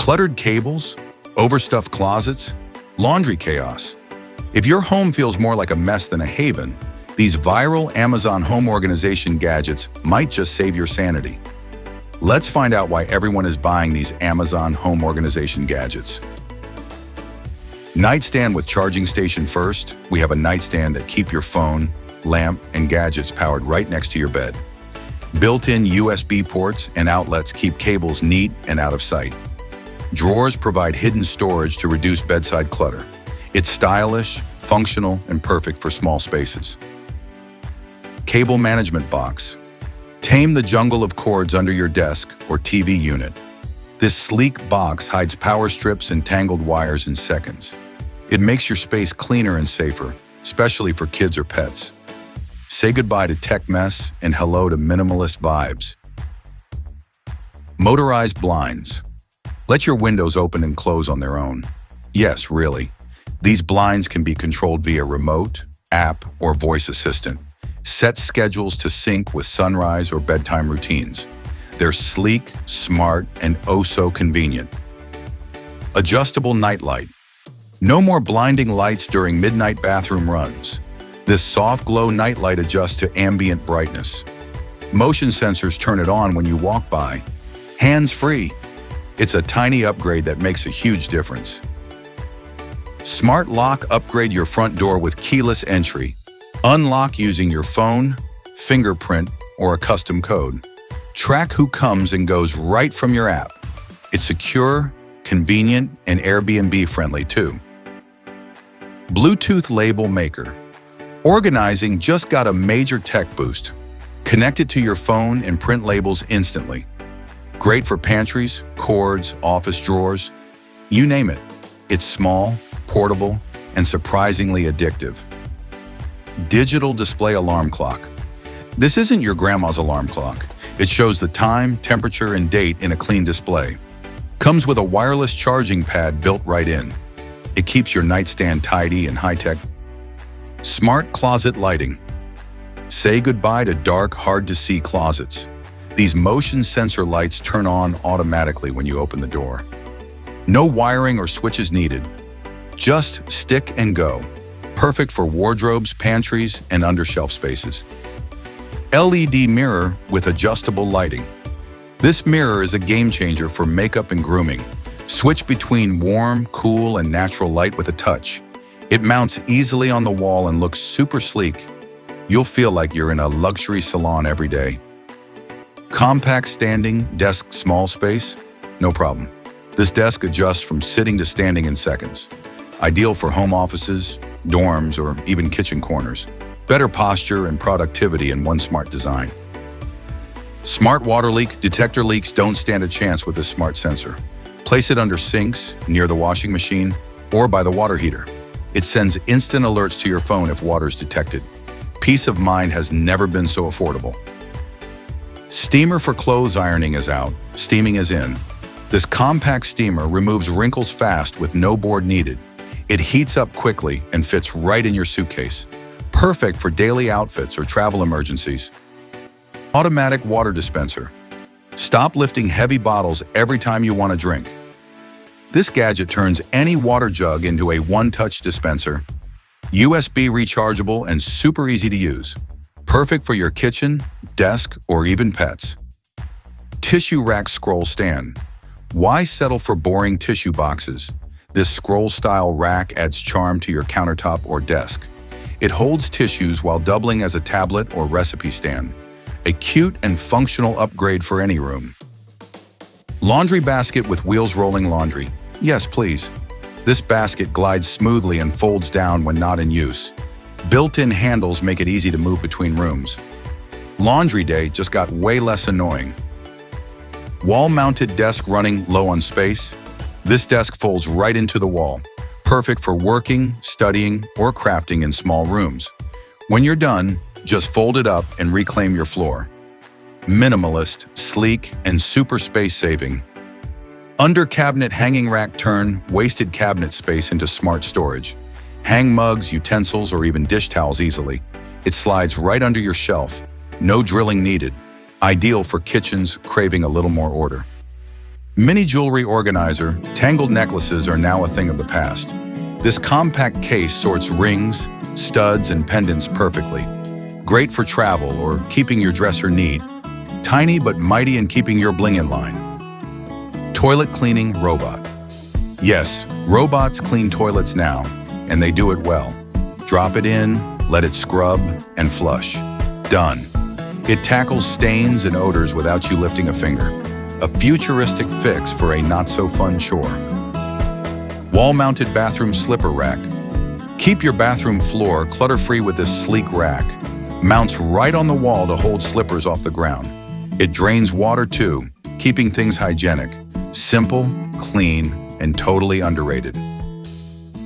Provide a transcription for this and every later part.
Cluttered cables, overstuffed closets, laundry chaos. If your home feels more like a mess than a haven, these viral Amazon home organization gadgets might just save your sanity. Let's find out why everyone is buying these Amazon home organization gadgets. Nightstand with charging station first. We have a nightstand that keeps your phone, lamp, and gadgets powered right next to your bed. Built-in USB ports and outlets keep cables neat and out of sight. Drawers provide hidden storage to reduce bedside clutter. It's stylish, functional, and perfect for small spaces. Cable management box. Tame the jungle of cords under your desk or TV unit. This sleek box hides power strips and tangled wires in seconds. It makes your space cleaner and safer, especially for kids or pets. Say goodbye to tech mess and hello to minimalist vibes. Motorized blinds. Let your windows open and close on their own. Yes, really. These blinds can be controlled via remote, app, or voice assistant. Set schedules to sync with sunrise or bedtime routines. They're sleek, smart, and oh so convenient. Adjustable nightlight. No more blinding lights during midnight bathroom runs. This soft glow nightlight adjusts to ambient brightness. Motion sensors turn it on when you walk by. Hands-free. It's a tiny upgrade that makes a huge difference. Smart lock. Upgrade your front door with keyless entry. Unlock using your phone, fingerprint, or a custom code. Track who comes and goes right from your app. It's secure, convenient, and Airbnb friendly too. Bluetooth label maker. Organizing just got a major tech boost. Connect it to your phone and print labels instantly. Great for pantries, cords, office drawers, you name it. It's small, portable, and surprisingly addictive. Digital display alarm clock. This isn't your grandma's alarm clock. It shows the time, temperature, and date in a clean display. Comes with a wireless charging pad built right in. It keeps your nightstand tidy and high-tech. Smart closet lighting. Say goodbye to dark, hard-to-see closets. These motion sensor lights turn on automatically when you open the door. No wiring or switches needed. Just stick and go. Perfect for wardrobes, pantries, and undershelf spaces. LED mirror with adjustable lighting. This mirror is a game changer for makeup and grooming. Switch between warm, cool, and natural light with a touch. It mounts easily on the wall and looks super sleek. You'll feel like you're in a luxury salon every day. Compact standing desk small space? No problem. This desk adjusts from sitting to standing in seconds. Ideal for home offices, dorms, or even kitchen corners. Better posture and productivity in one smart design. Smart water leak. Detector leaks don't stand a chance with this smart sensor. Place it under sinks, near the washing machine, or by the water heater. It sends instant alerts to your phone if water is detected. Peace of mind has never been so affordable. Steamer for clothes ironing is out. Steaming is in. This compact steamer removes wrinkles fast with no board needed. It heats up quickly and fits right in your suitcase. Perfect for daily outfits or travel emergencies. Automatic water dispenser. Stop lifting heavy bottles every time you want a drink. This gadget turns any water jug into a one-touch dispenser. USB rechargeable and super easy to use. Perfect for your kitchen, desk, or even pets. Tissue rack scroll stand. Why settle for boring tissue boxes? This scroll-style rack adds charm to your countertop or desk. It holds tissues while doubling as a tablet or recipe stand. A cute and functional upgrade for any room. Laundry basket with wheels rolling laundry. Yes, please. This basket glides smoothly and folds down when not in use. Built-in handles make it easy to move between rooms. Laundry day just got way less annoying. Wall-mounted desk running low on space. This desk folds right into the wall. Perfect for working, studying, or crafting in small rooms. When you're done, just fold it up and reclaim your floor. Minimalist, sleek, and super space-saving. Under cabinet hanging rack. Turn wasted cabinet space into smart storage. Hang mugs, utensils, or even dish towels easily. It slides right under your shelf. No drilling needed. Ideal for kitchens craving a little more order. Mini jewelry organizer, tangled necklaces are now a thing of the past. This compact case sorts rings, studs, and pendants perfectly. Great for travel or keeping your dresser neat. Tiny but mighty in keeping your bling in line. Toilet cleaning robot. Yes, robots clean toilets now, and they do it well. Drop it in, let it scrub, and flush. Done. It tackles stains and odors without you lifting a finger. A futuristic fix for a not-so-fun chore. Wall-mounted bathroom slipper rack. Keep your bathroom floor clutter-free with this sleek rack. Mounts right on the wall to hold slippers off the ground. It drains water too, keeping things hygienic. Simple, clean, and totally underrated.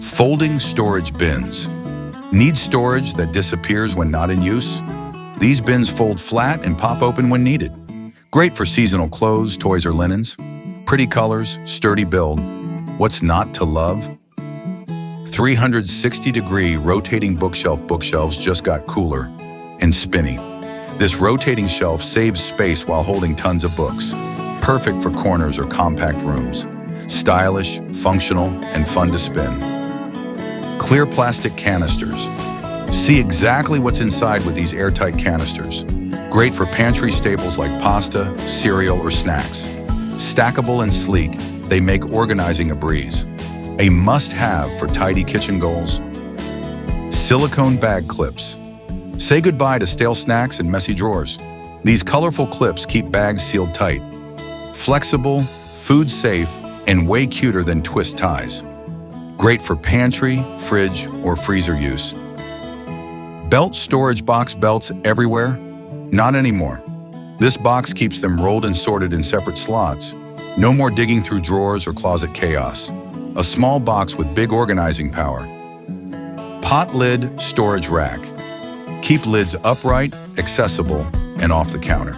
Folding storage bins. Need storage that disappears when not in use? These bins fold flat and pop open when needed. Great for seasonal clothes, toys, or linens. Pretty colors, sturdy build. What's not to love? 360-degree rotating bookshelves just got cooler and spinny. This rotating shelf saves space while holding tons of books. Perfect for corners or compact rooms. Stylish, functional, and fun to spin. Clear plastic canisters. See exactly what's inside with these airtight canisters. Great for pantry staples like pasta, cereal, or snacks. Stackable and sleek, they make organizing a breeze. A must-have for tidy kitchen goals. Silicone bag clips. Say goodbye to stale snacks and messy drawers. These colorful clips keep bags sealed tight. Flexible, food-safe, and way cuter than twist ties. Great for pantry, fridge, or freezer use. Belt storage box belts everywhere? Not anymore. This box keeps them rolled and sorted in separate slots. No more digging through drawers or closet chaos. A small box with big organizing power. Pot lid storage rack. Keep lids upright, accessible, and off the counter.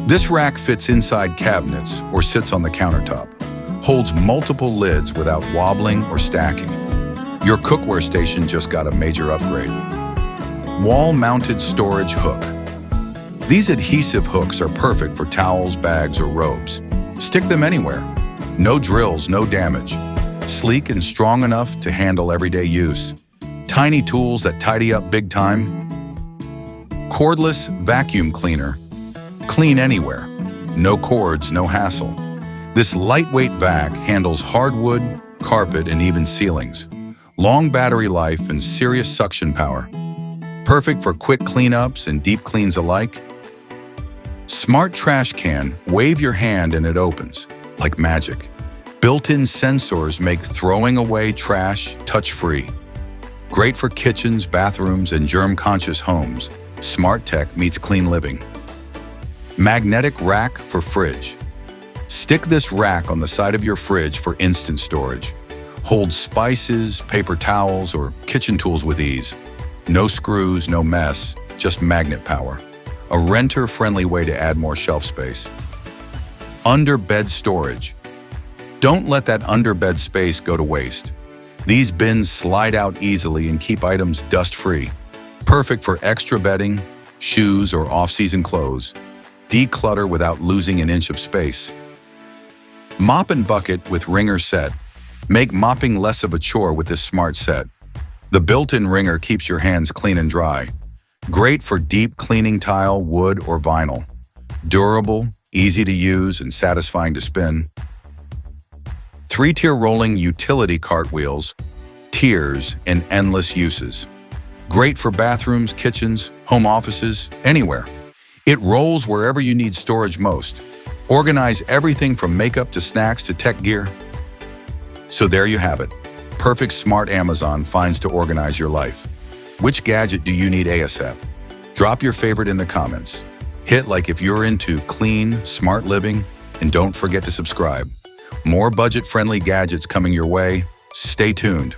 This rack fits inside cabinets or sits on the countertop. Holds multiple lids without wobbling or stacking. Your cookware station just got a major upgrade. Wall-mounted storage hook. These adhesive hooks are perfect for towels, bags, or robes. Stick them anywhere. No drills, no damage. Sleek and strong enough to handle everyday use. Tiny tools that tidy up big time. Cordless vacuum cleaner. Clean anywhere. No cords, no hassle. This lightweight vac handles hardwood, carpet, and even ceilings. Long battery life and serious suction power. Perfect for quick cleanups and deep cleans alike. Smart trash can, wave your hand and it opens, like magic. Built-in sensors make throwing away trash touch-free. Great for kitchens, bathrooms, and germ-conscious homes. Smart tech meets clean living. Magnetic rack for fridge. Stick this rack on the side of your fridge for instant storage. Holds spices, paper towels, or kitchen tools with ease. No screws, no mess, just magnet power. A renter-friendly way to add more shelf space. Under bed storage. Don't let that under bed space go to waste. These bins slide out easily and keep items dust-free. Perfect for extra bedding, shoes, or off-season clothes. Declutter without losing an inch of space. Mop and bucket with Wringer set. Make mopping less of a chore with this smart set. The built-in Wringer keeps your hands clean and dry. Great for deep cleaning tile, wood, or vinyl. Durable, easy to use, and satisfying to spin. 3-tier rolling utility cartwheels, tiers, and endless uses. Great for bathrooms, kitchens, home offices, anywhere. It rolls wherever you need storage most. Organize everything from makeup to snacks to tech gear. So there you have it. Perfect smart Amazon finds to organize your life. Which gadget do you need ASAP? Drop your favorite in the comments. Hit like if you're into clean, smart living, and don't forget to subscribe. More budget-friendly gadgets coming your way. Stay tuned.